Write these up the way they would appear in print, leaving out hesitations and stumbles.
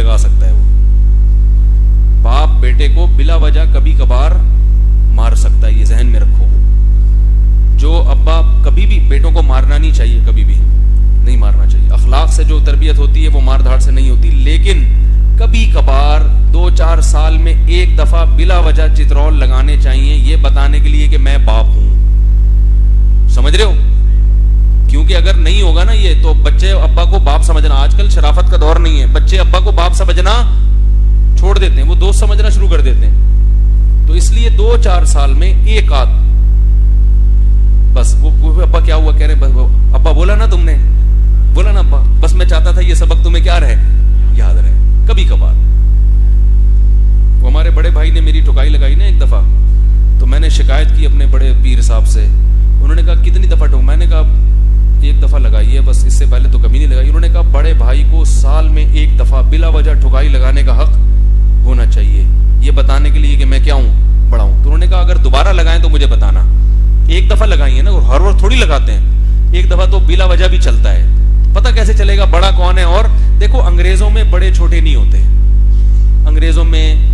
लगा सकता है वो। बाप बेटे को बिला वजह कभी कभार मार सकता है, ये जहन में रखो। जो अब्बा, कभी भी बेटों को मारना नहीं चाहिए, कभी भी नहीं मारना चाहिए। अखलाक से जो तरबियत होती है वो मार धाड़ से नहीं होती, लेकिन कभी कभार 2-4 साल में एक दफा बिला वजह चित्रौल लगाने चाहिए, ये बताने के लिए कि मैं बाप हूं। समझ रहे हो? क्योंकि अगर नहीं होगा ना ये, तो बच्चे अब्बा को बाप समझना, आजकल शराफत का दौर नहीं है, बच्चे अब्बा को बाप समझना छोड़ देते हैं, वो दोस्त समझना शुरू कर देते हैं। तो इसलिए 2-4 साल में एक आध, बस वो अब्बा क्या हुआ, कह रहे अब्बा बोला ना तुमने, बोला ना अब्बा, बस मैं चाहता था ये सबक तुम्हें क्या रहे, याद रहे। कभी कभार वो हमारे बड़े भाई ने मेरी ठुकाई लगाई ना एक दफा, तो मैंने शिकायत की अपने बड़े पीर साहब से। उन्होंने कहा कितनी दफा ठोक, मैंने कहा एक दफा लगाई है बस, इससे पहले तो कभी नहीं लगाई। उन्होंने कहा बड़े भाई को साल में एक दफा बिला वजह ठुकाई लगाने का हक होना चाहिए, ये बताने के लिए कि मैं क्या हूं, बड़ा हूं। तो उन्होंने कहा अगर दोबारा लगाएं तो मुझे बताना। एक दफा लगाई है ना, हर वक्त थोड़ी लगाते हैं, एक दफा तो बिला वजह भी चलता है। पता कैसे चलेगा बड़ा कौन है? और देखो अंग्रेजों में बड़े छोटे नहीं होते, अंग्रेजों में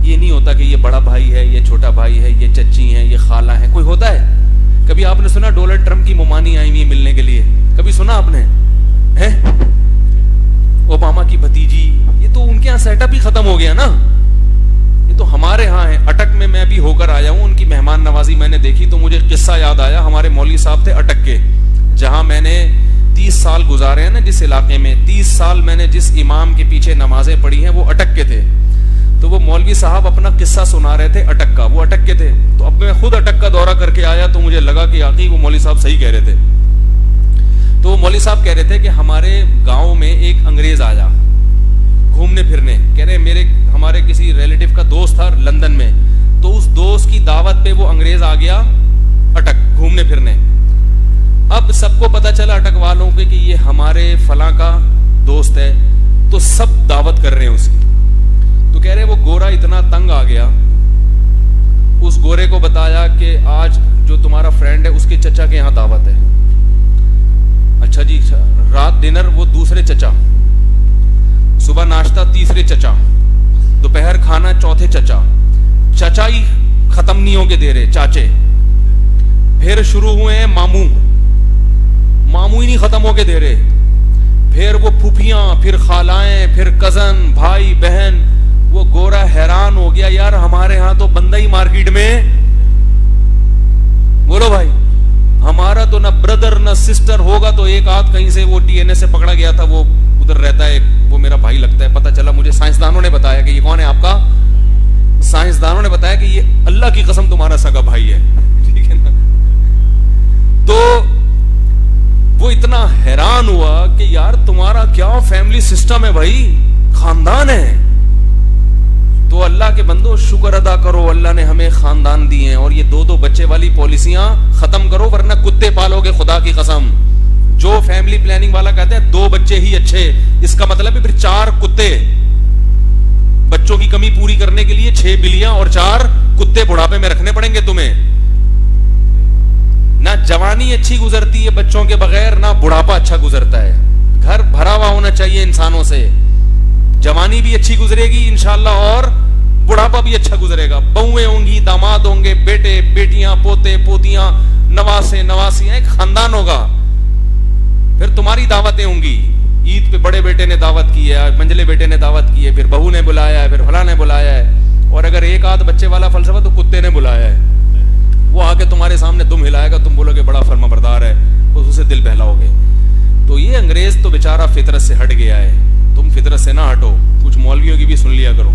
ये नहीं होता कि ये बड़ा भाई है, ये छोटा भाई है, ये चच्ची है, ये खाला है, कोई होता है? कभी आपने सुना डोनाल्ड ट्रंप की मुमानी आई हुई मिलने के लिए? कभी सुना आपने? है ओबामा की भतीजी, ये तो उनके यहाँ सेटअप ही खत्म हो गया ना। ये तो हमारे यहाँ है। अटक में मैं भी होकर आया हूँ, उनकी मेहमान नवाजी मैंने देखी तो मुझे किस्सा याद आया। हमारे मौलवी साहब थे अटक के, जहां मैंने 30 साल गुजारे हैं ना, जिस इलाके में 30 साल मैंने जिस इमाम के पीछे नमाजें पढ़ी हैं वो अटक के थे। तो वो मौलवी साहब अपना किस्सा सुना रहे थे अटक का, वो अटक के थे। तो अब मैं खुद अटक का दौरा करके आया तो मुझे लगा कि आखिर वो मौलवी साहब सही कह रहे थे। तो वो मौलवी साहब कह रहे थे कि हमारे गांव में एक अंग्रेज आया घूमने फिरने, कह रहे हमारे किसी रिलेटिव का दोस्त था लंदन में, तो उस दोस्त की दावत पे वो अंग्रेज आ गया अटक घूमने फिरने। अब सबको पता चला अटक वालों के कि ये हमारे फलां का दोस्त है, तो सब दावत कर रहे हैं उसकी। तो कह रहे वो गोरा इतना तंग आ गया, उस गोरे को बताया कि आज जो तुम्हारा फ्रेंड है उसके चचा के यहां दावत है। अच्छा जी, रात डिनर वो दूसरे चचा, सुबह नाश्ता तीसरे चचा, दोपहर खाना चौथे चचा, चचा ही खत्म नहीं होके दे रहे चाचे। फिर शुरू हुए हैं मामू, मामू ही नहीं खत्म होके दे रहे। फिर वो फूफियां, फिर खालाएं, फिर कजन, भाई बहन। वो गोरा हैरान हो गया, यार हमारे यहां तो बंदा ही मार्केट में, बोलो भाई, हमारा तो ना ब्रदर ना सिस्टर होगा तो एक आध कहीं से वो डीएनए से पकड़ा गया था, वो उधर रहता है, वो मेरा भाई लगता है। पता चला मुझे साइंसदानों ने बताया कि ये कौन है आपका, साइंसदानों ने बताया कि ये अल्लाह की कसम तुम्हारा सगा भाई है, ठीक है ना। तो वो इतना हैरान हुआ कि यार तुम्हारा क्या फैमिली सिस्टम है भाई, खानदान है। तो अल्लाह के बंदो शुक्र अदा करो, अल्लाह ने हमें खानदान दिए हैं। और ये 2-2 बच्चे वाली पॉलिसियां खत्म करो, वरना कुत्ते पालोगे, खुदा की कसम। जो फैमिली प्लानिंग वाला कहते हैं 2 बच्चे ही अच्छे, इसका मतलब है फिर 4 कुत्ते। बच्चों की कमी पूरी करने के लिए 6 बिल्लियां और 4 कुत्ते बुढ़ापे में रखने पड़ेंगे तुम्हें। ना जवानी अच्छी गुजरती है बच्चों के बगैर, ना बुढ़ापा अच्छा गुजरता है। घर भरा हुआ होना चाहिए इंसानों से, जवानी भी अच्छी गुजरेगी इंशाल्लाह और बुढ़ापा भी अच्छा गुजरेगा। बहुएं होंगी, दामाद होंगे, बेटे बेटियां, पोते पोतियां, नवासे नवासियां, एक खानदान होगा। फिर तुम्हारी दावतें होंगी, ईद पे बड़े बेटे ने दावत की है, मंझले बेटे ने दावत की है, फिर बहू ने बुलाया है, फिर फला ने बुलाया है। और अगर एक आध बच्चे वाला फलसफा तो कुत्ते ने बुलाया है, वो आके तुम्हारे सामने दुम हिलाएगा, तुम बोलोगे बड़ा फर्माबरदार है, उससे दिल बहलाओगे। तो ये अंग्रेज तो बेचारा फितरत से हट गया है, तुम फितरत से ना हटो। कुछ मौलवियों की भी सुन लिया करो।